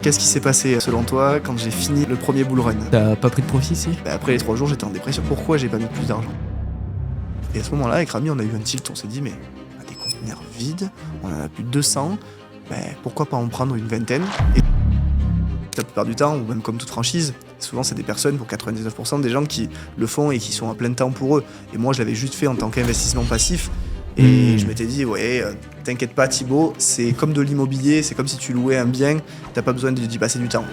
Qu'est-ce qui s'est passé selon toi quand j'ai fini le premier bull run? T'as pas pris de profit, si? Après les 3 jours, j'étais en dépression. Pourquoi j'ai pas mis plus d'argent? Et à ce moment-là, avec Rami, on a eu un tilt. On s'est dit, mais on a des conteneurs vides, on en a plus de 200, pourquoi pas en prendre une vingtaine? Et la plupart du temps, ou même comme toute franchise, souvent c'est des personnes, pour 99%, des gens qui le font et qui sont à plein temps pour eux. Et moi, je l'avais juste fait en tant qu'investissement passif. Et je m'étais dit, t'inquiète pas Thibaut, c'est comme de l'immobilier, c'est comme si tu louais un bien, t'as pas besoin d'y passer du temps.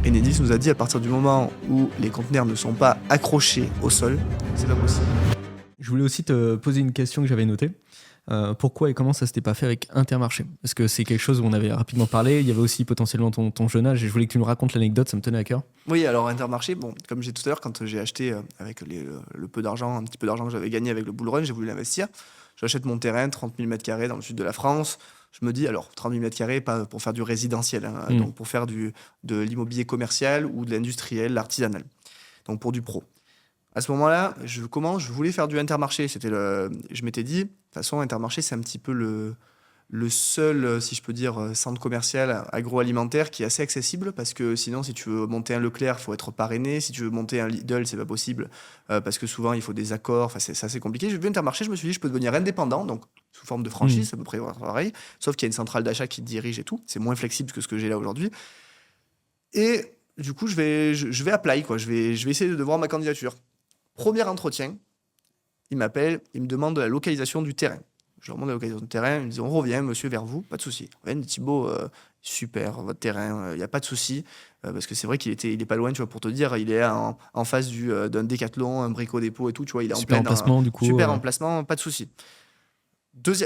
Enedis nous a dit, à partir du moment où les conteneurs ne sont pas accrochés au sol, c'est pas possible. Je voulais aussi te poser une question que j'avais notée. Pourquoi et comment ça s'était pas fait avec Intermarché? Parce que c'est quelque chose où on avait rapidement parlé. Il y avait aussi potentiellement ton jeune âge et je voulais que tu nous racontes l'anecdote, ça me tenait à cœur. Oui, alors Intermarché, comme j'ai dit tout à l'heure, quand j'ai acheté avec le peu d'argent, un petit peu d'argent que j'avais gagné avec le bull run, j'ai voulu l'investir. J'achète mon terrain, 30 000 m² dans le sud de la France. Je me dis, alors 30 000 m², pas pour faire du résidentiel, donc pour faire de l'immobilier commercial ou de l'industriel, l'artisanal, donc pour du pro. À ce moment-là, je voulais faire du Intermarché. Je m'étais dit, de toute façon, Intermarché, c'est un petit peu le seul, si je peux dire, centre commercial agroalimentaire qui est assez accessible, parce que sinon, si tu veux monter un Leclerc, il faut être parrainé. Si tu veux monter un Lidl, c'est pas possible, parce que souvent, il faut des accords. Enfin, c'est assez compliqué. J'ai vu Intermarché, je me suis dit, je peux devenir indépendant, donc sous forme de franchise, c'est à peu près pareil, sauf qu'il y a une centrale d'achat qui te dirige et tout. C'est moins flexible que ce que j'ai là aujourd'hui. Et du coup, je vais apply, quoi. Je vais essayer de voir ma candidature. Premier entretien, il m'appelle, il me demande la localisation du terrain. Je leur demande la localisation du terrain, il me dit, on revient, monsieur, vers vous, pas de souci. On revient, Thibaut, super, votre terrain, il n'y a pas de souci. Parce que c'est vrai qu'il est pas loin, tu vois, pour te dire, il est en face d'un Décathlon, un Brico Dépôt et tout, tu vois, il est Super en plein emplacement, du coup. super emplacement, pas de souci.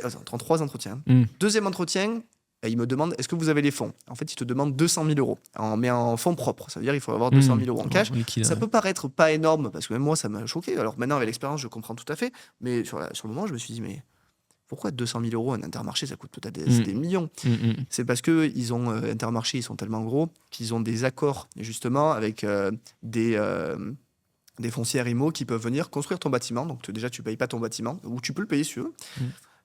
Attends, 3 entretiens. Deuxième entretien, il me demande, est-ce que vous avez les fonds? En fait, il te demande 200 000 euros, mais en fonds propres. Ça veut dire qu'il faut avoir 200 000 euros en cash. Ça peut paraître pas énorme, parce que même moi, ça m'a choqué. Alors maintenant, avec l'expérience, je comprends tout à fait. Mais sur le moment, je me suis dit, mais pourquoi 200 000 euros un Intermarché, ça coûte peut-être des millions? C'est parce que Intermarché, ils sont tellement gros qu'ils ont des accords, justement, avec des foncières IMO qui peuvent venir construire ton bâtiment. Donc déjà, tu payes pas ton bâtiment, ou tu peux le payer si tu veux.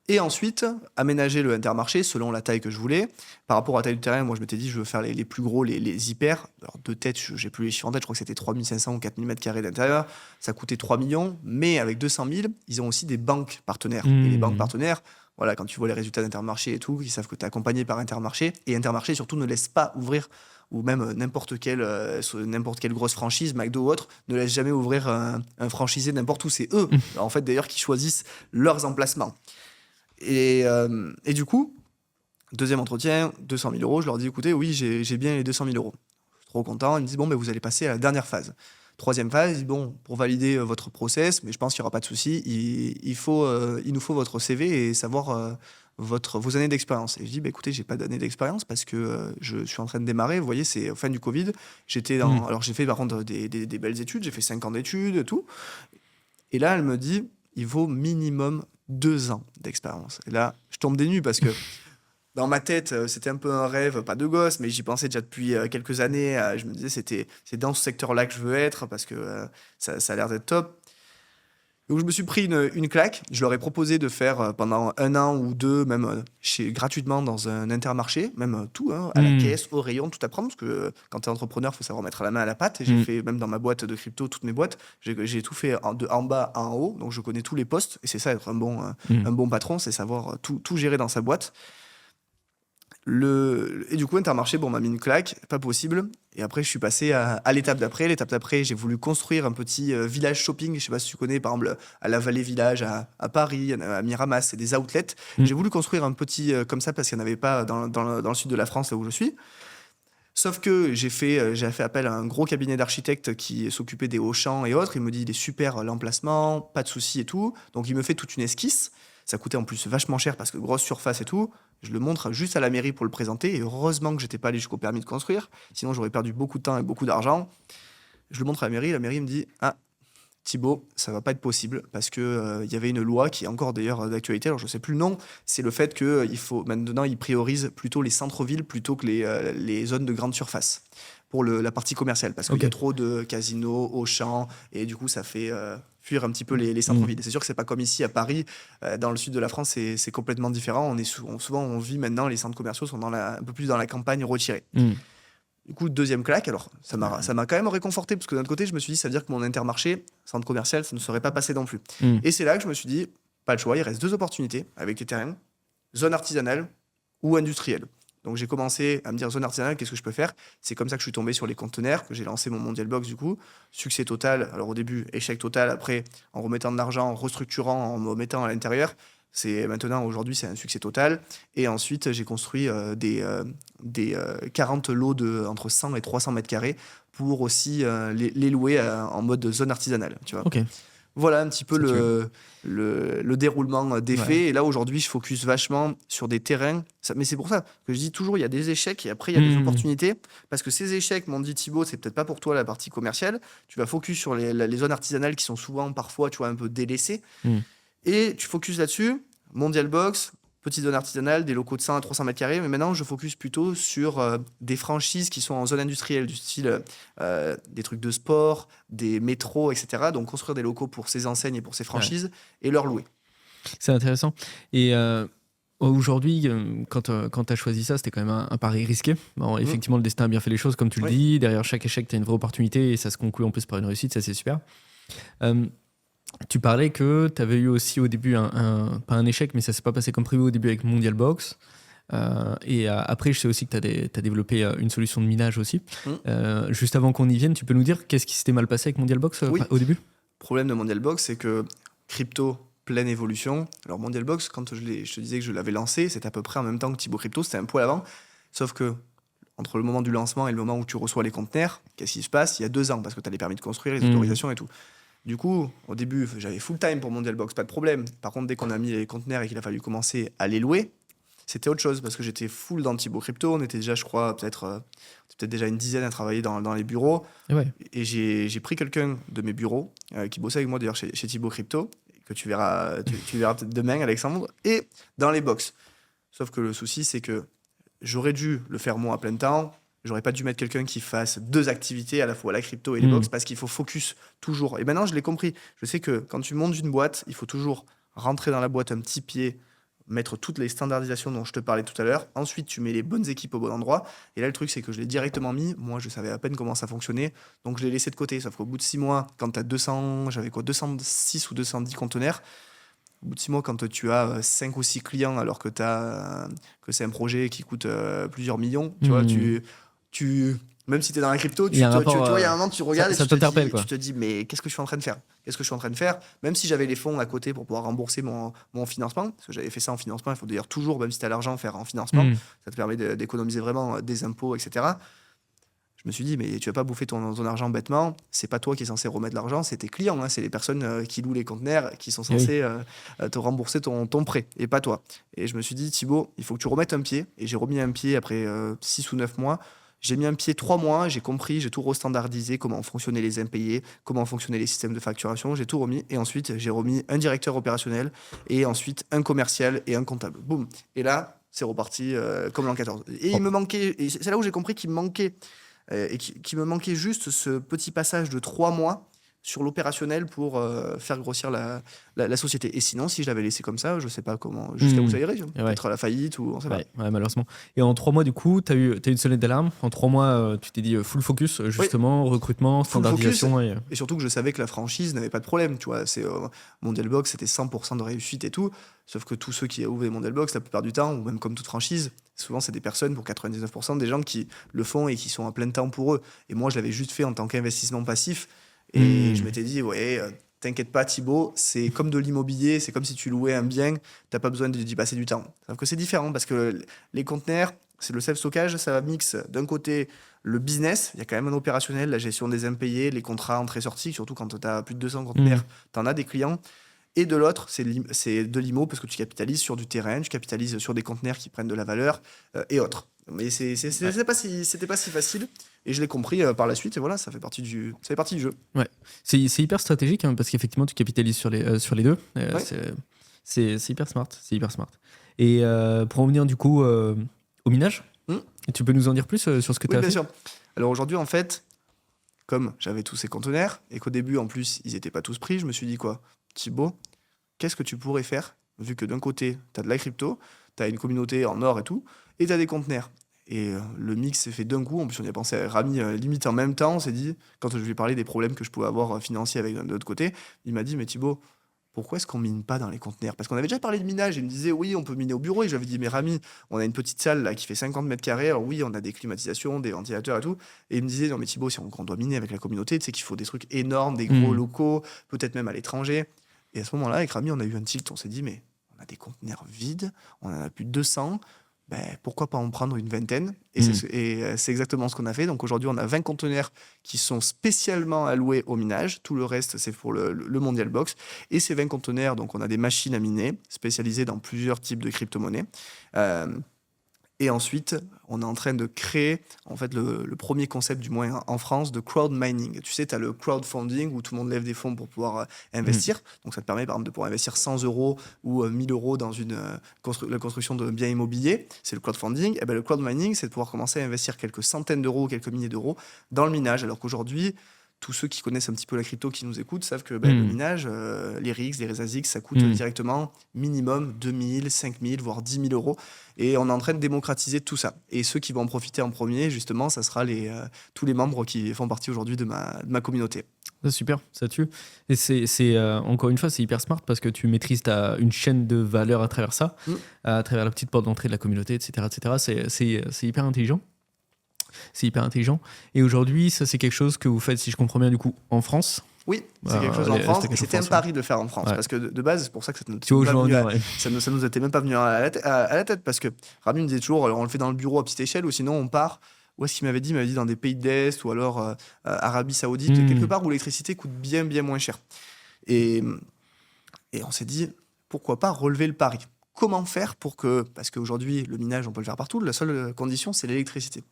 Et ensuite, aménager le Intermarché selon la taille que je voulais. Par rapport à la taille du terrain, moi, je m'étais dit, je veux faire les plus gros, les hyper. Alors, de tête, j'ai plus les chiffres en tête, je crois que c'était 3 500 ou 4 000 m² d'intérieur. Ça coûtait 3 millions, mais avec 200 000, ils ont aussi des banques partenaires. Et les banques partenaires, voilà, quand tu vois les résultats d'Intermarché et tout, ils savent que tu es accompagné par Intermarché. Et Intermarché, surtout, ne laisse pas ouvrir, ou même n'importe quelle grosse franchise, McDo ou autre, ne laisse jamais ouvrir un franchisé n'importe où. C'est eux, en fait, d'ailleurs, qui choisissent leurs emplacements. Et du coup, deuxième entretien, 200 000 euros. Je leur dis, écoutez, oui, j'ai bien les 200 000 euros. Je suis trop content. Ils me disent, vous allez passer à la dernière phase. Troisième phase, ils disent, pour valider votre process, mais je pense qu'il n'y aura pas de souci, il nous faut votre CV et savoir vos années d'expérience. Et je dis, écoutez, j'ai pas d'années d'expérience parce que je suis en train de démarrer. Vous voyez, c'est fin du Covid. Alors, j'ai fait par contre des belles études. J'ai fait 5 ans d'études et tout. Et là, elle me dit, il vaut minimum 2 ans d'expérience. Et là, je tombe des nues parce que dans ma tête, c'était un peu un rêve, pas de gosse, mais j'y pensais déjà depuis quelques années. Je me disais, c'est dans ce secteur-là que je veux être parce que ça a l'air d'être top. Donc, je me suis pris une claque. Je leur ai proposé de faire pendant 1 an ou 2, même gratuitement dans un Intermarché, même tout, à la caisse, au rayon, tout apprendre. Parce que quand tu es entrepreneur, il faut savoir mettre la main à la pâte. Et j'ai fait, même dans ma boîte de crypto, toutes mes boîtes, j'ai tout fait de en bas à en haut. Donc, je connais tous les postes. Et c'est ça, être un bon patron, c'est savoir tout gérer dans sa boîte. Et du coup, Intermarché, m'a mis une claque, pas possible. Et après, je suis passé à l'étape d'après. L'étape d'après, j'ai voulu construire un petit village shopping. Je sais pas si tu connais, par exemple, à la Vallée Village, à Paris, à Miramas, c'est des outlets. J'ai voulu construire un petit comme ça parce qu'il n'y en avait pas dans le sud de la France, là où je suis. Sauf que j'ai fait appel à un gros cabinet d'architectes qui s'occupait des Auchan et autres. Il me dit, il est super l'emplacement, pas de souci et tout. Donc, il me fait toute une esquisse. Ça coûtait en plus vachement cher parce que grosse surface et tout. Je le montre juste à la mairie pour le présenter. Et heureusement que j'étais pas allé jusqu'au permis de construire. Sinon, j'aurais perdu beaucoup de temps et beaucoup d'argent. Je le montre à la mairie. La mairie me dit, ah, Thibaut, ça va pas être possible parce que y avait une loi qui est encore d'ailleurs d'actualité. Alors, je sais plus le nom. C'est le fait que maintenant, ils priorisent plutôt les centres-villes plutôt que les zones de grande surface pour la partie commerciale. Parce qu'il y a trop de casinos, Auchan. Et du coup, ça fait fuir un petit peu les centres-villes. C'est sûr que c'est pas comme ici à Paris, dans le sud de la France, c'est complètement différent. Souvent, on vit maintenant, les centres commerciaux sont un peu plus dans la campagne retirée. Du coup, deuxième claque, alors ça m'a quand même réconforté, parce que d'un autre côté, je me suis dit, ça veut dire que mon Intermarché, centre commercial, ça ne serait pas passé non plus. Et c'est là que je me suis dit, pas le choix, il reste 2 opportunités avec les terrains, zone artisanale ou industrielle. Donc j'ai commencé à me dire zone artisanale, qu'est-ce que je peux faire? C'est comme ça que je suis tombé sur les conteneurs, que j'ai lancé mon Mondial Box du coup. Succès total, alors au début, échec total, après en remettant de l'argent, en restructurant, en me mettant à l'intérieur. Aujourd'hui, c'est un succès total. Et ensuite, j'ai construit des 40 lots entre 100 et 300 mètres carrés pour aussi les louer en mode zone artisanale. Tu vois. Okay. Voilà un petit peu le déroulement des faits. Et là, aujourd'hui, je focus vachement sur des terrains. Mais c'est pour ça que je dis toujours, il y a des échecs et après, il y a des opportunités. Parce que ces échecs, m'ont dit Thibaut, c'est peut-être pas pour toi la partie commerciale. Tu vas focus sur les zones artisanales qui sont souvent, parfois, tu vois, un peu délaissées. Et tu focuses là-dessus. Mondial Box, petite zone artisanale, des locaux de 100 à 300 mètres carrés. Mais maintenant, je focus plutôt sur des franchises qui sont en zone industrielle, du style des trucs de sport, des métros, etc. Donc, construire des locaux pour ces enseignes et pour ces franchises et leur louer. C'est intéressant. Et aujourd'hui, quand tu as choisi ça, c'était quand même un pari risqué. Bon, effectivement, le destin a bien fait les choses, comme tu le dis. Derrière chaque échec, tu as une vraie opportunité et ça se conclut en plus par une réussite. Ça, c'est super. Tu parlais que tu avais eu aussi au début pas un échec, mais ça s'est pas passé comme prévu au début avec Mondial Box. Et après, je sais aussi que tu as développé une solution de minage aussi. Juste avant qu'on y vienne, tu peux nous dire qu'est-ce qui s'était mal passé avec Mondial Box au début? Le problème de Mondial Box, c'est que crypto, pleine évolution. Alors Mondial Box, quand je te disais que je l'avais lancé, c'était à peu près en même temps que Thibaut Crypto, c'était un poil avant. Sauf que entre le moment du lancement et le moment où tu reçois les conteneurs, qu'est-ce qui se passe? Il y a 2 ans, parce que tu as les permis de construire, les autorisations et tout. Du coup, au début, j'avais full time pour Mondial Box, pas de problème. Par contre, dès qu'on a mis les conteneurs et qu'il a fallu commencer à les louer, c'était autre chose, parce que j'étais full dans Thibaut Crypto. On était déjà, je crois, peut-être déjà une dizaine à travailler dans les bureaux. Et j'ai pris quelqu'un de mes bureaux, qui bossait avec moi d'ailleurs chez Thibaut Crypto, que tu verras peut-être demain, Alexandre, et dans les box. Sauf que le souci, c'est que j'aurais dû le faire moi à plein temps. J'aurais pas dû mettre quelqu'un qui fasse 2 activités, à la fois la crypto et les box, parce qu'il faut focus toujours. Et maintenant, je l'ai compris. Je sais que quand tu montes une boîte, il faut toujours rentrer dans la boîte un petit pied, mettre toutes les standardisations dont je te parlais tout à l'heure. Ensuite, tu mets les bonnes équipes au bon endroit. Et là, le truc, c'est que je l'ai directement mis. Moi, je savais à peine comment ça fonctionnait. Donc, je l'ai laissé de côté. Sauf qu'au bout de 6 mois, quand tu as 206 ou 210 conteneurs, au bout de 6 mois, quand tu as 5 ou 6 clients, alors que c'est un projet qui coûte plusieurs millions, tu vois, même si tu es dans la crypto, tu vois, il y a un moment, tu regardes et tu te dis, mais qu'est-ce que je suis en train de faire? Même si j'avais les fonds à côté pour pouvoir rembourser mon financement, parce que j'avais fait ça en financement, il faut d'ailleurs toujours, même si tu as l'argent, faire en financement, ça te permet d'économiser vraiment des impôts, etc. Je me suis dit, mais tu vas pas bouffer ton argent bêtement, c'est pas toi qui es censé remettre l'argent, c'est tes clients, c'est les personnes qui louent les conteneurs qui sont censés te rembourser ton prêt, et pas toi. Et je me suis dit, Thibaut, il faut que tu remettes un pied, et j'ai remis un pied après 6 ou 9 mois. J'ai mis un pied 3 mois, j'ai compris, j'ai tout restandardisé, comment fonctionnaient les impayés, comment fonctionnaient les systèmes de facturation, j'ai tout remis. Et ensuite, j'ai remis un directeur opérationnel, et ensuite un commercial et un comptable. Boum. Et là, c'est reparti comme l'an 14. Et il me manquait, et c'est là où j'ai compris qu'il me manquait, qu'il me manquait juste ce petit passage de 3 mois sur l'opérationnel pour faire grossir la société. Et sinon, si je l'avais laissé comme ça, je ne sais pas comment, jusqu'à où ça irait. Peut-être à la faillite ou on sait pas. Ouais, malheureusement. Et en 3 mois, du coup, tu as eu une sonnette d'alarme. En 3 mois, tu t'es dit full focus, justement, recrutement, standardisation. Et surtout que je savais que la franchise n'avait pas de problème. Tu vois, Mondial Box, c'était 100% de réussite et tout. Sauf que tous ceux qui ouvrent des Mondial Box, la plupart du temps, ou même comme toute franchise, souvent, c'est des personnes, pour 99% des gens qui le font et qui sont à plein temps pour eux. Et moi, je l'avais juste fait en tant qu'investissement passif. Et je m'étais dit, t'inquiète pas Thibaut, c'est comme de l'immobilier, c'est comme si tu louais un bien, t'as pas besoin d'y passer du temps. Sauf que c'est différent parce que les conteneurs, c'est le self-stockage, ça va mix d'un côté le business, il y a quand même un opérationnel, la gestion des impayés, les contrats entrée-sortie, surtout quand t'as plus de 200 conteneurs, t'en as des clients. Et de l'autre, c'est de l'IMO parce que tu capitalises sur du terrain, tu capitalises sur des conteneurs qui prennent de la valeur et autres. Mais c'était pas si facile. Et je l'ai compris par la suite, et voilà, ça fait partie du jeu. Ouais. C'est hyper stratégique, parce qu'effectivement, tu capitalises sur les deux. C'est hyper smart. Et pour en venir du coup au minage, tu peux nous en dire plus sur ce que tu as fait? Bien sûr. Alors aujourd'hui, en fait, comme j'avais tous ces conteneurs et qu'au début, en plus, ils n'étaient pas tous pris, je me suis dit quoi, Thibaut, qu'est-ce que tu pourrais faire, vu que d'un côté, tu as de la crypto, tu as une communauté en or et tout, et tu as des conteneurs. Et le mix s'est fait d'un coup. En plus, on y a pensé à Rami limite en même temps. On s'est dit, quand je lui ai parlé des problèmes que je pouvais avoir financiers avec de l'autre côté, il m'a dit, mais Thibaut, pourquoi est-ce qu'on mine pas dans les conteneurs? Parce qu'on avait déjà parlé de minage. Il me disait, oui, on peut miner au bureau. Et j'avais dit, mais Rami, on a une petite salle là, qui fait 50 mètres carrés. Alors oui, on a des climatisations, des ventilateurs et tout. Et il me disait, non, mais Thibaut, si on doit miner avec la communauté, tu sais qu'il faut des trucs énormes, des gros locaux, peut-être même à l'étranger. Et à ce moment-là, avec Rami, on a eu un tilt. On s'est dit, mais on a des conteneurs vides, on en a plus de 200. Ben, pourquoi pas en prendre une vingtaine? Et c'est exactement ce qu'on a fait. Donc aujourd'hui, on a 20 conteneurs qui sont spécialement alloués au minage. Tout le reste, c'est pour le Mondial Box. Et ces 20 conteneurs, donc on a des machines à miner spécialisées dans plusieurs types de crypto-monnaies. Et ensuite, on est en train de créer en fait, le premier concept, du moins en France, de crowd mining. Tu sais, tu as le crowdfunding où tout le monde lève des fonds pour pouvoir investir. Donc, ça te permet, par exemple, de pouvoir investir 100 € ou 1000 € dans la construction de biens immobiliers. C'est le crowdfunding. Et ben, le crowd mining, c'est de pouvoir commencer à investir quelques centaines d'euros, quelques milliers d'euros dans le minage. Alors qu'aujourd'hui, tous ceux qui connaissent un petit peu la crypto, qui nous écoutent, savent que le minage, les RIX, les RESASIX, ça coûte directement minimum 2000, 5000, voire 10 000 €. Et on est en train de démocratiser tout ça. Et ceux qui vont en profiter en premier, justement, ça sera tous les membres qui font partie aujourd'hui de ma communauté. Super, ça tue. Et c'est encore une fois, c'est hyper smart parce que tu maîtrises une chaîne de valeur à travers ça, à travers la petite porte d'entrée de la communauté, etc. C'est hyper intelligent. C'est hyper intelligent. Et aujourd'hui, ça, c'est quelque chose que vous faites, si je comprends bien, du coup, en France. Oui, c'est quelque chose en France. Et c'était un pari de le faire en France. Parce que de base, c'est pour ça que ça nous était même pas venu à la tête. Parce que Rami me disait toujours, alors on le fait dans le bureau à petite échelle, ou sinon on part. Où est-ce qu'il m'avait dit? Il m'avait dit dans des pays de l'Est ou alors Arabie Saoudite, quelque part où l'électricité coûte bien, bien moins cher. Et on s'est dit, pourquoi pas relever le pari? Comment faire pour que... Parce qu'aujourd'hui, le minage, on peut le faire partout. La seule condition, c'est l'électricité.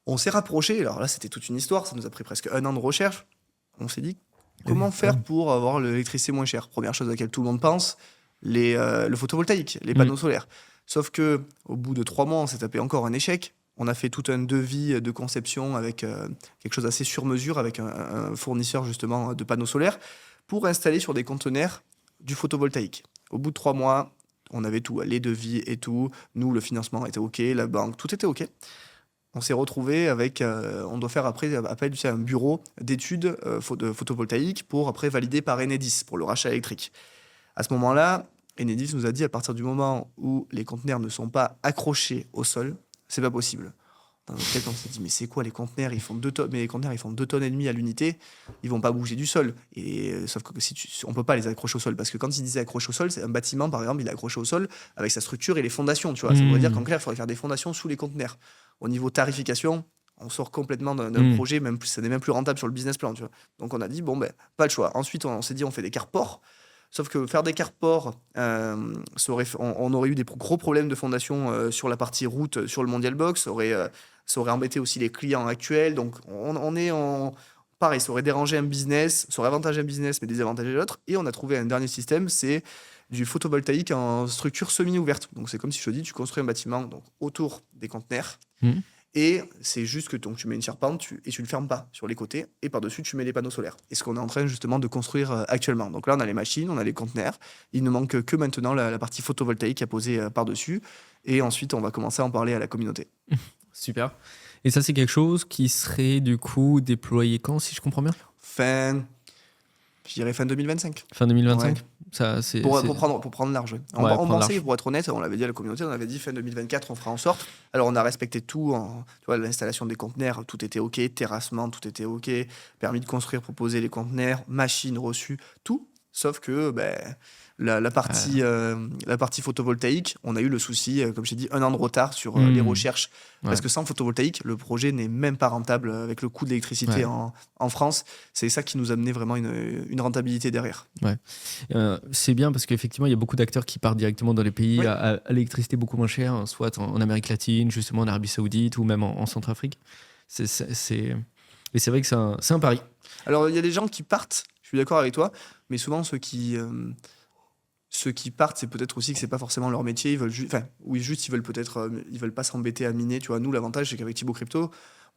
On s'est rapproché. Alors là, c'était toute une histoire. Ça nous a pris presque 1 an de recherche. On s'est dit, comment faire pour avoir l'électricité moins chère? Première chose à laquelle tout le monde pense, le photovoltaïque, les panneaux solaires. Sauf qu'au bout de 3 mois, on s'est tapé encore un échec. On a fait tout un devis de conception avec quelque chose assez sur mesure, avec un fournisseur justement de panneaux solaires, pour installer sur des conteneurs du photovoltaïque. Au bout de 3 mois, on avait tout, les devis et tout. Nous, le financement était OK, la banque, tout était OK. On s'est retrouvé avec, on doit faire après appel à un bureau d'études photovoltaïques pour après valider par Enedis pour le rachat électrique. À ce moment-là, Enedis nous a dit, à partir du moment où les conteneurs ne sont pas accrochés au sol, c'est pas possible. Dans notre tête, on s'est dit, mais c'est quoi les conteneurs? Ils font 2 tonnes, mais les conteneurs, ils font 2,5 tonnes à l'unité. Ils vont pas bouger du sol. Sauf que on peut pas les accrocher au sol. Parce que quand ils disaient accrocher au sol, c'est un bâtiment, par exemple, il est accroché au sol avec sa structure et les fondations. Tu vois. Ça voudrait dire qu'en clair, il faudrait faire des fondations sous les conteneurs. Au niveau tarification, on sort complètement d'un projet, même plus, ça n'est même plus rentable sur le business plan. Tu vois. Donc on a dit, pas le choix. Ensuite, on s'est dit, on fait des carports. Sauf que faire des carports, on aurait eu des gros problèmes de fondation sur la partie route, sur le Mondial Box. Ça aurait embêté aussi les clients actuels. Donc, pareil, ça aurait dérangé un business, ça aurait avantagé un business, mais désavantagé l'autre. Et on a trouvé un dernier système, c'est du photovoltaïque en structure semi-ouverte. Donc, c'est comme si je te dis, tu construis un bâtiment donc, autour des conteneurs. Et c'est juste que tu mets une charpente et tu ne le fermes pas sur les côtés. Et par-dessus, tu mets les panneaux solaires. Et ce qu'on est en train justement de construire actuellement. Donc là, on a les machines, on a les conteneurs. Il ne manque que maintenant la partie photovoltaïque à poser par-dessus. Et ensuite, on va commencer à en parler à la communauté. Super. Et ça, c'est quelque chose qui serait du coup déployé quand, si je comprends bien? Je dirais fin 2025. Fin 2025 ouais. Ça, pour prendre large. On pensait, pour être honnête, on l'avait dit à la communauté, on avait dit fin 2024, on fera en sorte. Alors, on a respecté tout. Tu vois, l'installation des conteneurs, tout était OK. Terrassement, tout était OK. Permis de construire, proposer les conteneurs. Machines reçues, tout. Sauf que la partie photovoltaïque, on a eu le souci, comme je t'ai dit, 1 an de retard sur les recherches. Parce que sans photovoltaïque, le projet n'est même pas rentable avec le coût de l'électricité en France. C'est ça qui nous a amené vraiment une rentabilité derrière. C'est bien parce qu'effectivement, il y a beaucoup d'acteurs qui partent directement dans les pays à l'électricité beaucoup moins chère, soit en Amérique latine, justement en Arabie Saoudite ou même en Centrafrique. Et c'est vrai que c'est un pari. Alors, il y a des gens qui partent, je suis d'accord avec toi, mais souvent ceux qui partent, c'est peut-être aussi que c'est pas forcément leur métier. Ils veulent ils veulent peut-être, ils veulent pas s'embêter à miner. Tu vois, nous, l'avantage, c'est qu'avec Thibaut Crypto,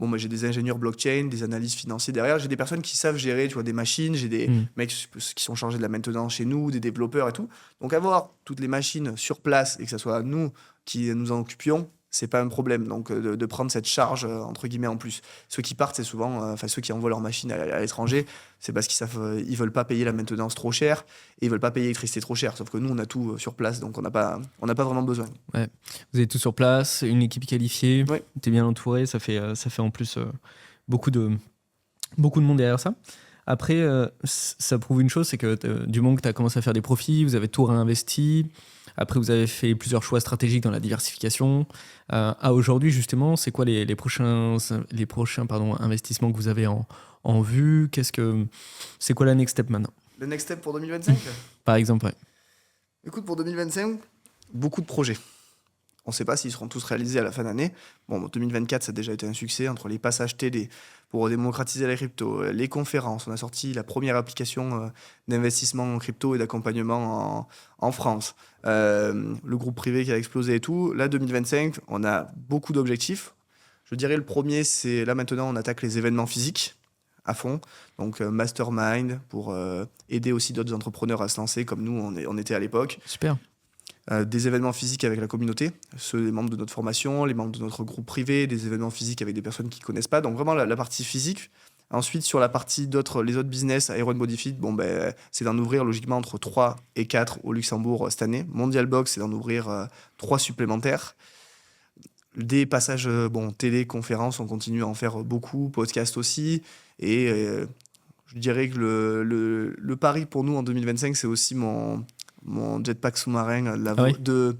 Moi, j'ai des ingénieurs blockchain, des analystes financiers derrière. J'ai des personnes qui savent gérer, tu vois, des machines. J'ai des mecs qui sont chargés de la maintenance chez nous, des développeurs et tout. Donc, avoir toutes les machines sur place et que ce soit nous qui nous en occupions, c'est pas un problème. Donc, de prendre cette charge, entre guillemets, en plus. Ceux qui partent, c'est souvent, ceux qui envoient leur machine à l'étranger, c'est parce qu'ils savent, ils veulent pas payer la maintenance trop cher et ils veulent pas payer l'électricité trop cher. Sauf que nous, on a tout sur place, donc on n'a pas vraiment besoin. Ouais. Vous avez tout sur place, une équipe qualifiée, ouais. T'es bien entouré, ça fait en plus beaucoup de monde derrière ça. Après, ça prouve une chose, c'est que du moment que tu as commencé à faire des profits, vous avez tout réinvesti. Après, vous avez fait plusieurs choix stratégiques dans la diversification. À aujourd'hui, justement, c'est quoi les prochains investissements que vous avez en vue? C'est quoi la next step maintenant? Le next step pour 2025 Par exemple, ouais. Écoute, pour 2025, beaucoup de projets. On ne sait pas s'ils seront tous réalisés à la fin d'année. 2024, ça a déjà été un succès entre les passages télé pour démocratiser la crypto, les conférences. On a sorti la première application d'investissement en crypto et d'accompagnement en France. Le groupe privé qui a explosé et tout. Là, 2025, on a beaucoup d'objectifs. Je dirais le premier, c'est là maintenant, on attaque les événements physiques à fond. Donc, mastermind pour aider aussi d'autres entrepreneurs à se lancer comme nous, on était à l'époque. Super. Des événements physiques avec la communauté, les membres de notre formation, les membres de notre groupe privé, des événements physiques avec des personnes qui ne connaissent pas. Donc vraiment la partie physique. Ensuite, sur la partie les autres business, Iron Body Fit, c'est d'en ouvrir logiquement entre 3 et 4 au Luxembourg cette année. Mondial Box, c'est d'en ouvrir 3 supplémentaires. Des passages télé, conférences, on continue à en faire beaucoup, podcast aussi. Et je dirais que le pari pour nous en 2025, c'est aussi mon jetpack sous-marin,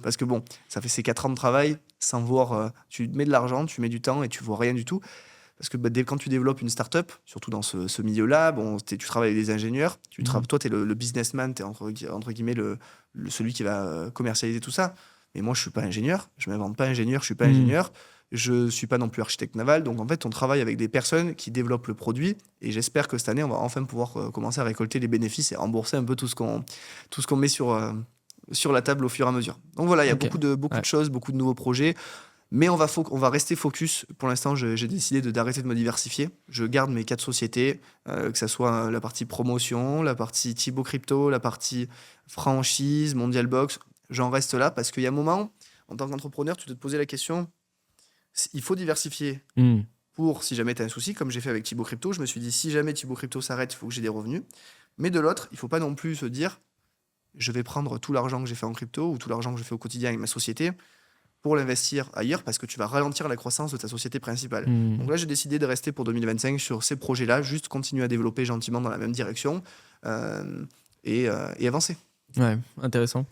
parce que ça fait ces 4 ans de travail sans voir, tu mets de l'argent, tu mets du temps et tu vois rien du tout. Parce que quand tu développes une start-up, surtout dans ce milieu-là, tu travailles avec des ingénieurs, toi, tu es le businessman, tu es entre guillemets celui qui va commercialiser tout ça. Mais moi, je suis pas ingénieur, je m'invente pas ingénieur, je suis pas ingénieur, je suis pas non plus architecte naval. Donc en fait, on travaille avec des personnes qui développent le produit et j'espère que cette année, on va enfin pouvoir commencer à récolter les bénéfices et rembourser un peu tout ce qu'on met sur la table au fur et à mesure. Donc voilà, il y a beaucoup de choses, beaucoup de nouveaux projets. Mais on va rester focus. Pour l'instant, j'ai décidé d'arrêter de me diversifier. Je garde mes 4 sociétés, que ce soit la partie promotion, la partie Thibaut Crypto, la partie franchise, Mondial Box. J'en reste là parce qu'il y a un moment, en tant qu'entrepreneur, tu dois te poser la question, il faut diversifier pour si jamais tu as un souci, comme j'ai fait avec Thibaut Crypto. Je me suis dit, si jamais Thibaut Crypto s'arrête, il faut que j'ai des revenus. Mais de l'autre, il ne faut pas non plus se dire, je vais prendre tout l'argent que j'ai fait en crypto ou tout l'argent que je fais au quotidien avec ma société pour l'investir ailleurs parce que tu vas ralentir la croissance de ta société principale. Donc là, j'ai décidé de rester pour 2025 sur ces projets-là, juste continuer à développer gentiment dans la même direction et avancer. Ouais, intéressant.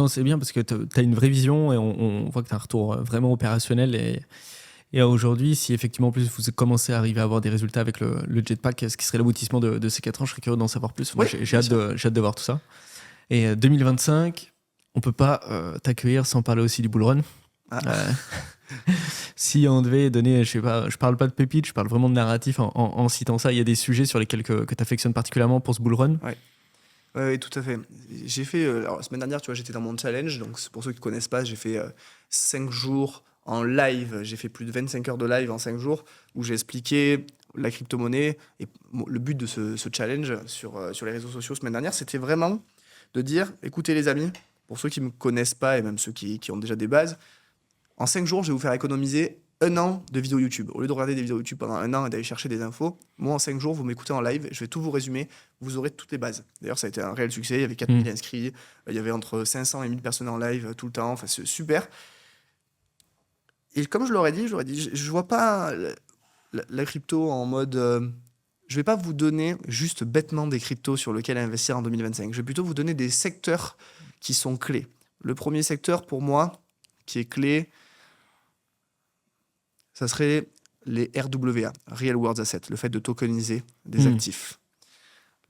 C'est bien parce que tu as une vraie vision et on voit que tu as un retour vraiment opérationnel. Et aujourd'hui, si effectivement en plus vous commencez à arriver à avoir des résultats avec le jetpack, ce qui serait l'aboutissement de ces 4 ans, je serais curieux d'en savoir plus. Moi, j'ai hâte de voir tout ça. Et 2025, on peut pas t'accueillir sans parler aussi du bull run. Si on devait donner, je parle pas de pépites, je parle vraiment de narratif en citant ça. Il y a des sujets sur lesquels que tu affectionnes particulièrement pour ce bull run. Oui, tout à fait. J'ai fait, la semaine dernière, tu vois, j'étais dans mon challenge. Donc, pour ceux qui ne connaissent pas, j'ai fait 5 jours en live. J'ai fait plus de 25 heures de live en 5 jours où j'ai expliqué la crypto-monnaie. Et le but de ce challenge sur les réseaux sociaux semaine dernière, c'était vraiment de dire, écoutez les amis, pour ceux qui ne me connaissent pas et même ceux qui ont déjà des bases, en 5 jours, je vais vous faire économiser 1 an de vidéos YouTube. Au lieu de regarder des vidéos YouTube pendant 1 an et d'aller chercher des infos, moi, en 5 jours, vous m'écoutez en live, je vais tout vous résumer, vous aurez toutes les bases. D'ailleurs, ça a été un réel succès, il y avait 4000 inscrits, il y avait entre 500 et 1000 personnes en live tout le temps, enfin, c'est super. Et comme je leur ai dit, je vois pas la crypto en mode... je vais pas vous donner juste bêtement des cryptos sur lesquels investir en 2025. Je vais plutôt vous donner des secteurs qui sont clés. Le premier secteur, pour moi, qui est clé... ça serait les RWA, Real World Assets, le fait de tokeniser des actifs.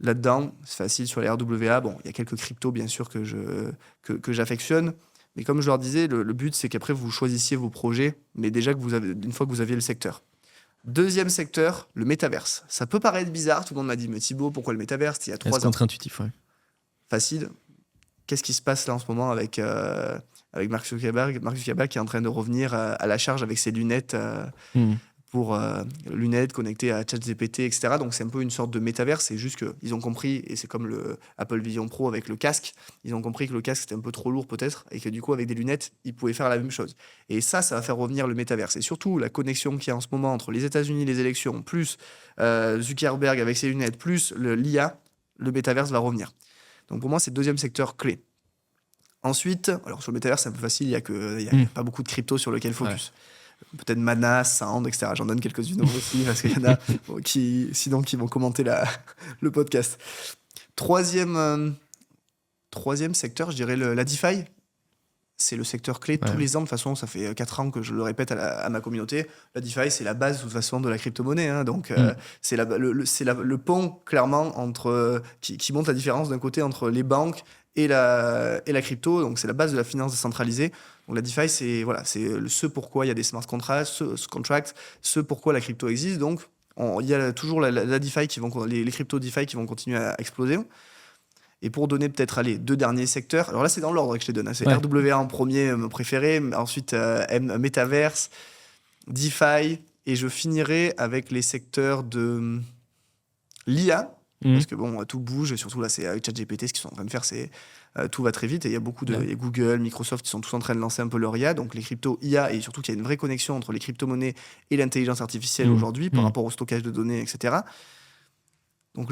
Là-dedans, c'est facile sur les RWA. Bon, il y a quelques cryptos, bien sûr, que j'affectionne. Mais comme je leur disais, le but, c'est qu'après, vous choisissiez vos projets, mais déjà une fois que vous aviez le secteur. Deuxième secteur, le métaverse. Ça peut paraître bizarre. Tout le monde m'a dit, mais Thibaut, pourquoi le métaverse? Il y a 3 ans. C'est contre-intuitif, ouais. Facile. Qu'est-ce qui se passe là en ce moment avec Mark Zuckerberg qui est en train de revenir à la charge avec ses lunettes pour lunettes connectées à ChatGPT, etc. Donc c'est un peu une sorte de métaverse. C'est juste qu'ils ont compris, et c'est comme le Apple Vision Pro avec le casque, ils ont compris que le casque c'était un peu trop lourd peut-être, et que du coup avec des lunettes, ils pouvaient faire la même chose. Et ça va faire revenir le métaverse. Et surtout la connexion qu'il y a en ce moment entre les États-Unis, les élections, plus Zuckerberg avec ses lunettes, plus l'IA, le métaverse va revenir. Donc pour moi, c'est le deuxième secteur clé. Ensuite, alors sur le métaverse, c'est un peu facile, il n'y a pas beaucoup de crypto sur lequel focus. Peut-être Mana, Sound, etc. J'en donne quelques-unes aussi, parce qu'il y en a qui vont commenter le podcast. Troisième secteur, je dirais la DeFi. C'est le secteur clé. Tous les ans, de toute façon, ça fait 4 ans que je le répète à ma communauté. La DeFi, c'est la base, de toute façon, de la crypto-monnaie. Hein. Donc, c'est le pont, clairement, qui montre la différence d'un côté entre les banques et la crypto. Donc, c'est la base de la finance décentralisée. Donc, la DeFi, c'est ce pourquoi il y a des smart contracts, ce pourquoi la crypto existe. Donc, il y a toujours la DeFi les crypto DeFi qui vont continuer à exploser. Et pour donner peut-être 2 derniers secteurs, alors là c'est dans l'ordre que je te donne, hein. C'est RWA en premier, mon préféré, ensuite Metaverse, DeFi, et je finirai avec les secteurs de l'IA, parce que bon, tout bouge, et surtout là c'est avec ChatGPT, ce qu'ils sont en train de faire, c'est tout va très vite, et il y a beaucoup il y a Google, Microsoft qui sont tous en train de lancer un peu leur IA, donc les crypto IA, et surtout qu'il y a une vraie connexion entre les crypto-monnaies et l'intelligence artificielle aujourd'hui, par rapport au stockage de données, etc. Donc,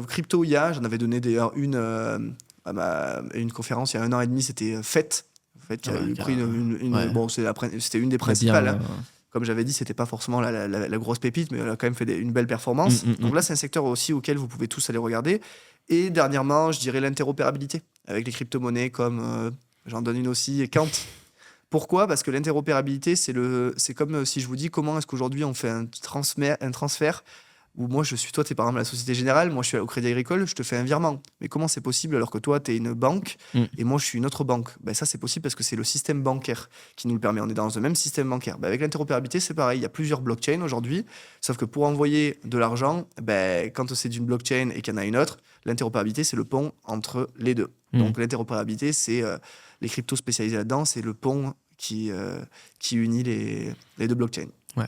crypto IA, j'en avais donné d'ailleurs une à une conférence il y a 1 an et demi, c'était FET. FET qui a pris bon, c'était une des principales. Comme j'avais dit, c'était pas forcément la grosse pépite, mais elle a quand même fait une belle performance. Donc là, c'est un secteur aussi auquel vous pouvez tous aller regarder. Et dernièrement, je dirais l'interopérabilité avec les crypto-monnaies comme, j'en donne une aussi, Quant. Pourquoi ? Parce que l'interopérabilité, c'est comme si je vous dis comment est-ce qu'aujourd'hui on fait un transfert où toi, tu es par exemple à la Société Générale, moi je suis au Crédit Agricole, je te fais un virement. Mais comment c'est possible alors que toi, tu es une banque et moi je suis une autre banque ? Ça, c'est possible parce que c'est le système bancaire qui nous le permet. On est dans le même système bancaire. Avec l'interopérabilité, c'est pareil. Il y a plusieurs blockchains aujourd'hui, sauf que pour envoyer de l'argent, quand c'est d'une blockchain et qu'il y en a une autre, l'interopérabilité, c'est le pont entre les deux. Donc l'interopérabilité, c'est les cryptos spécialisés là-dedans, c'est le pont qui unit les deux blockchains. Ouais.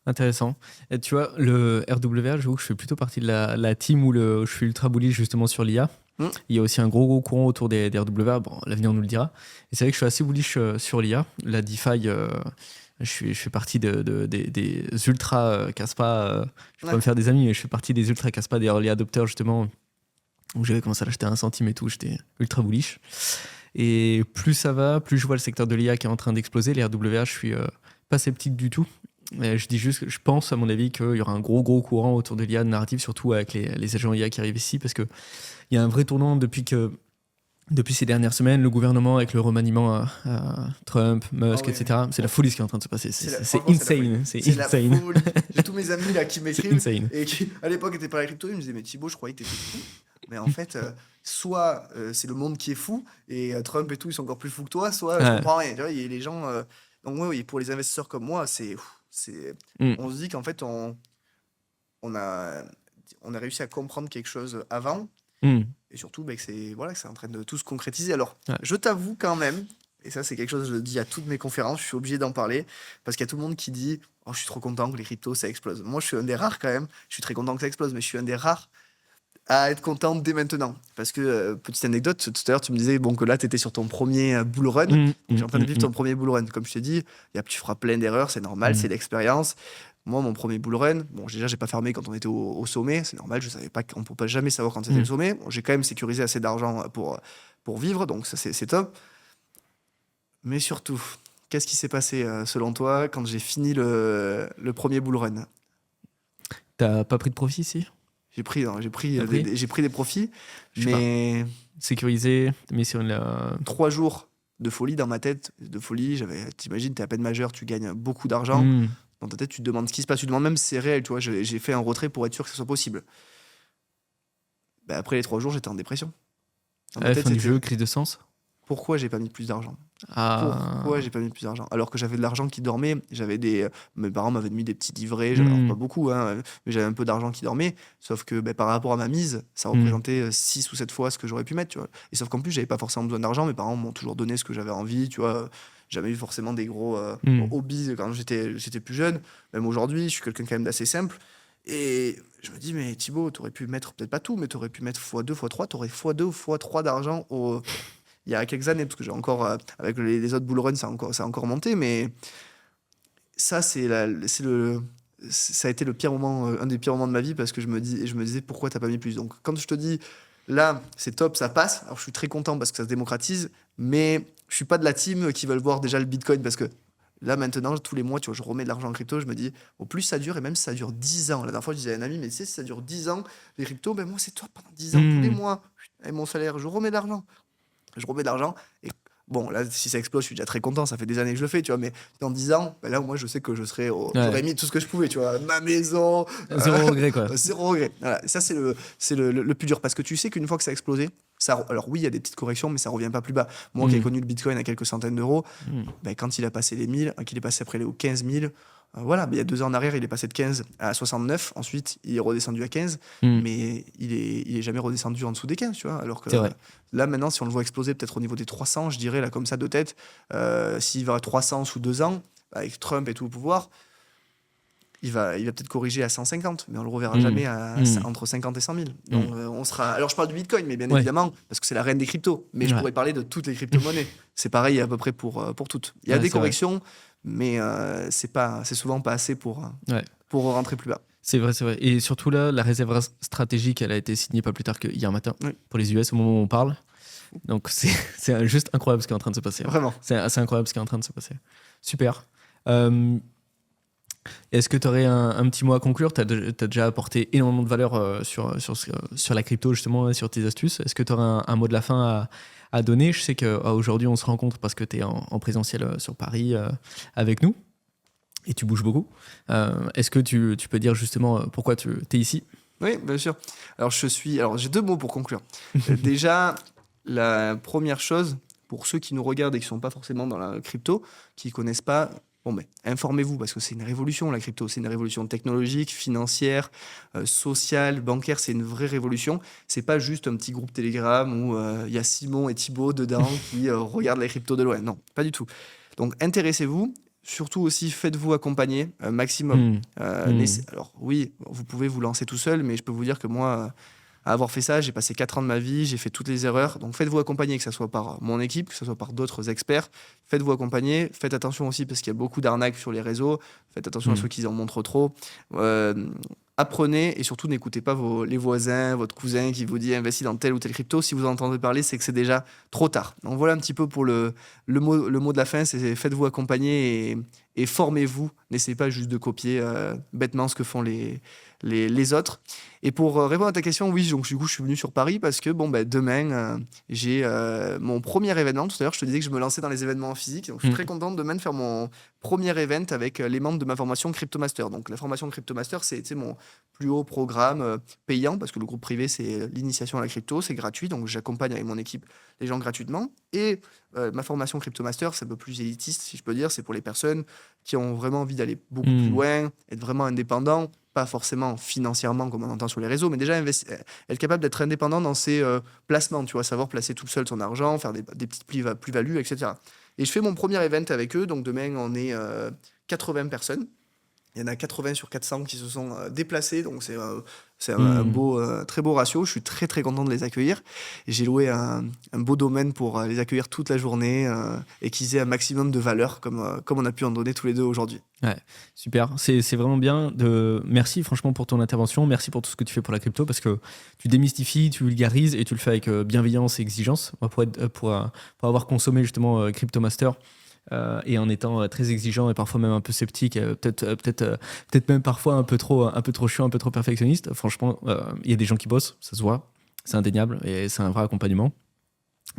Intéressant. Et tu vois, le RWA, j'avoue que je fais plutôt partie de la team où je suis ultra bullish justement sur l'IA. Il y a aussi un gros courant autour des RWA. Bon, l'avenir nous le dira. Et c'est vrai que je suis assez bullish sur l'IA. La DeFi, je fais partie des ultra Caspa. Je peux pas me faire des amis, mais je fais partie des ultra Caspa, des early adopters justement, où j'avais commencé à l'acheter à 1 centime et tout. J'étais ultra bullish. Et plus ça va, plus je vois le secteur de l'IA qui est en train d'exploser. Les RWA, je suis pas sceptique du tout. Mais je dis juste que je pense, à mon avis, qu'il y aura un gros courant autour de l'IA de narrative, surtout avec les agents IA qui arrivent ici, parce qu'il y a un vrai tournant depuis ces dernières semaines, le gouvernement avec le remaniement à Trump, Musk, etc. C'est la folie ce qui est en train de se passer. C'est insane. C'est insane. La folie. J'ai tous mes amis là qui m'écrivent et qui, à l'époque, étaient pas la crypto. Ils me disaient, mais Thibaut, je croyais que t'étais fou. Mais en fait, soit c'est le monde qui est fou, et Trump et tout, ils sont encore plus fous que toi, soit je comprends rien. Tu vois, les gens... donc oui, pour les investisseurs comme moi, on se dit qu'en fait, on a réussi à comprendre quelque chose avant, et surtout que c'est en train de tout se concrétiser. Alors, je t'avoue quand même, et ça c'est quelque chose que je le dis à toutes mes conférences, je suis obligé d'en parler, parce qu'il y a tout le monde qui dit « Oh, je suis trop content que les cryptos, ça explose ». Moi, je suis un des rares quand même, je suis très content que ça explose, mais je suis un des rares à être content dès maintenant. Parce que, petite anecdote, tout à l'heure, tu me disais que là, tu étais sur ton premier bull run. Donc, j'ai en train de vivre ton premier bull run. Comme je t'ai dit, tu feras plein d'erreurs, c'est normal, c'est l'expérience. Moi, mon premier bull run, déjà, j'ai pas fermé quand on était au sommet, c'est normal, je savais pas qu'on ne peut pas jamais savoir quand c'était le sommet. J'ai quand même sécurisé assez d'argent pour vivre, donc ça, c'est top. Mais surtout, qu'est-ce qui s'est passé, selon toi, quand j'ai fini le premier bull run ? T'as pas pris de profit ici ? J'ai pris des profits, mais sécurisé, mais sur 3 jours de folie dans ma tête, t'imagines, t'es à peine majeur, tu gagnes beaucoup d'argent, dans ta tête tu te demandes ce qui se passe, tu te demandes même si c'est réel, tu vois, j'ai fait un retrait pour être sûr que ce soit possible. Après les 3 jours, j'étais en dépression. À la fin du jeu, crise de sens. Pourquoi j'ai pas mis plus d'argent ? Pourquoi j'ai pas mis plus d'argent ? Alors que j'avais de l'argent qui dormait, mes parents m'avaient mis des petits livrets, pas beaucoup, hein, mais j'avais un peu d'argent qui dormait, sauf que par rapport à ma mise, ça représentait 6 ou 7 fois ce que j'aurais pu mettre, tu vois. Et sauf qu'en plus, j'avais pas forcément besoin d'argent, mes parents m'ont toujours donné ce que j'avais envie, tu vois. jamais eu forcément des gros hobbies quand j'étais plus jeune. Même aujourd'hui, je suis quelqu'un quand même d'assez simple. Et je me dis, mais Thibaut, tu aurais pu mettre, peut-être pas tout, mais tu aurais pu mettre x2, x3, tu aurais x2 ou x3 d'argent il y a quelques années, parce que j'ai encore, avec les autres bull runs, ça a encore monté, mais ça, ça a été le pire moment, un des pires moments de ma vie, parce que je me disais, pourquoi t'as pas mis plus? Donc, quand je te dis, là, c'est top, ça passe, alors je suis très content parce que ça se démocratise, mais je suis pas de la team qui veulent voir déjà le Bitcoin, parce que là, maintenant, tous les mois, tu vois, je remets de l'argent en crypto, je me dis, au plus ça dure, et même si ça dure 10 ans. La dernière fois, je disais à un ami, mais tu sais, si ça dure 10 ans, les cryptos, ben moi, c'est toi pendant 10 ans, tous les mois, avec mon salaire, je remets de l'argent. Et bon, là, si ça explose, je suis déjà très content, ça fait des années que je le fais, tu vois, mais dans 10 ans, ben là, moi, je sais que j'aurais mis tout ce que je pouvais, tu vois, ma maison. Zéro regret, quoi. Zéro regret. Voilà. Ça, c'est le plus dur, parce que tu sais qu'une fois que ça a explosé, alors oui, il y a des petites corrections, mais ça revient pas plus bas. Moi qui ai connu le Bitcoin à quelques centaines d'euros, ben, quand il a passé les 1000, qu'il est passé après les 15 000, voilà, il y a 2 ans en arrière, il est passé de 15 à 69. Ensuite, il est redescendu à 15, mais il est jamais redescendu en dessous des 15, tu vois. Alors que là, maintenant, si on le voit exploser peut-être au niveau des 300, je dirais, là, comme ça, de tête, s'il va à 300 sous 2 ans, avec Trump et tout le pouvoir, il va peut-être corriger à 150, mais on le reverra jamais entre 50 et 100 000. Donc, on sera... Alors, je parle du Bitcoin, mais bien évidemment, parce que c'est la reine des cryptos. Mais je pourrais parler de toutes les crypto-monnaies. C'est pareil à peu près pour toutes. Il y a des corrections, mais c'est souvent pas assez pour rentrer plus bas. C'est vrai. Et surtout là, la réserve stratégique, elle a été signée pas plus tard qu'hier matin pour les US au moment où on parle. Donc, c'est juste incroyable ce qui est en train de se passer. Vraiment. C'est assez incroyable ce qui est en train de se passer. Super. Est-ce que tu aurais un petit mot à conclure? Tu as déjà apporté énormément de valeur sur la crypto, justement, sur tes astuces. Est-ce que tu aurais un mot de la fin à donner? Je sais qu'aujourd'hui, on se rencontre parce que tu es en présentiel sur Paris avec nous et tu bouges beaucoup. Est-ce que tu peux dire justement pourquoi tu es ici? Oui, bien sûr. Alors, j'ai 2 mots pour conclure. Déjà, la première chose, pour ceux qui nous regardent et qui ne sont pas forcément dans la crypto, qui ne connaissent pas, informez-vous, parce que c'est une révolution, la crypto. C'est une révolution technologique, financière, sociale, bancaire. C'est une vraie révolution. C'est pas juste un petit groupe Telegram où il y a Simon et Thibaut dedans qui regardent les cryptos de loin. Non, pas du tout. Donc, intéressez-vous. Surtout aussi, faites-vous accompagner maximum. Alors oui, vous pouvez vous lancer tout seul, mais je peux vous dire que moi, à avoir fait ça, j'ai passé 4 ans de ma vie, j'ai fait toutes les erreurs. Donc faites-vous accompagner, que ce soit par mon équipe, que ce soit par d'autres experts. Faites-vous accompagner. Faites attention aussi parce qu'il y a beaucoup d'arnaques sur les réseaux. Faites attention à ceux qui en montrent trop. Apprenez et surtout n'écoutez pas les voisins, votre cousin qui vous dit investis dans telle ou telle crypto. Si vous en entendez parler, c'est que c'est déjà trop tard. Donc voilà un petit peu pour le mot de la fin, c'est faites-vous accompagner et formez-vous. N'essayez pas juste de copier bêtement ce que font les autres. Et pour répondre à ta question, oui, donc du coup, je suis venu sur Paris parce que demain, j'ai mon premier événement. Tout à l'heure, je te disais que je me lançais dans les événements physiques. Donc, je suis très content demain de faire mon premier event avec les membres de ma formation Cryptomaster. Donc, la formation Cryptomaster, c'est mon plus haut programme payant parce que le groupe privé, c'est l'initiation à la crypto, c'est gratuit. Donc, j'accompagne avec mon équipe les gens gratuitement. Et ma formation Cryptomaster, c'est un peu plus élitiste, si je peux dire. C'est pour les personnes qui ont vraiment envie d'aller beaucoup plus loin, être vraiment indépendants. Pas forcément financièrement comme on entend sur les réseaux, mais déjà être capable d'être indépendant dans ses placements, tu vois, savoir placer tout seul son argent, faire des petites plus-values, etc. Et je fais mon premier event avec eux, donc demain on est 80 personnes. Il y en a 80 sur 400 qui se sont déplacés, donc c'est un très beau ratio. Je suis très très content de les accueillir. Et j'ai loué un beau domaine pour les accueillir toute la journée et qu'ils aient un maximum de valeur comme on a pu en donner tous les deux aujourd'hui. Ouais, super, c'est vraiment bien. Merci franchement pour ton intervention, merci pour tout ce que tu fais pour la crypto parce que tu démystifies, tu vulgarises et tu le fais avec bienveillance et exigence. Moi, pour avoir consommé justement Cryptomaster, et en étant très exigeant et parfois même un peu sceptique, peut-être même parfois un peu trop chiant, un peu trop perfectionniste. Franchement, il y a des gens qui bossent, ça se voit, c'est indéniable et c'est un vrai accompagnement.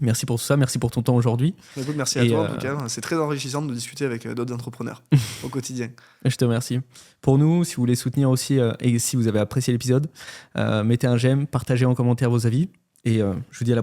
Merci pour tout ça, merci pour ton temps aujourd'hui. Écoute, merci à toi en tout cas, c'est très enrichissant de discuter avec d'autres entrepreneurs au quotidien. Je te remercie. Pour nous, si vous voulez soutenir aussi et si vous avez apprécié l'épisode, mettez un j'aime, partagez en commentaire vos avis et je vous dis à la prochaine.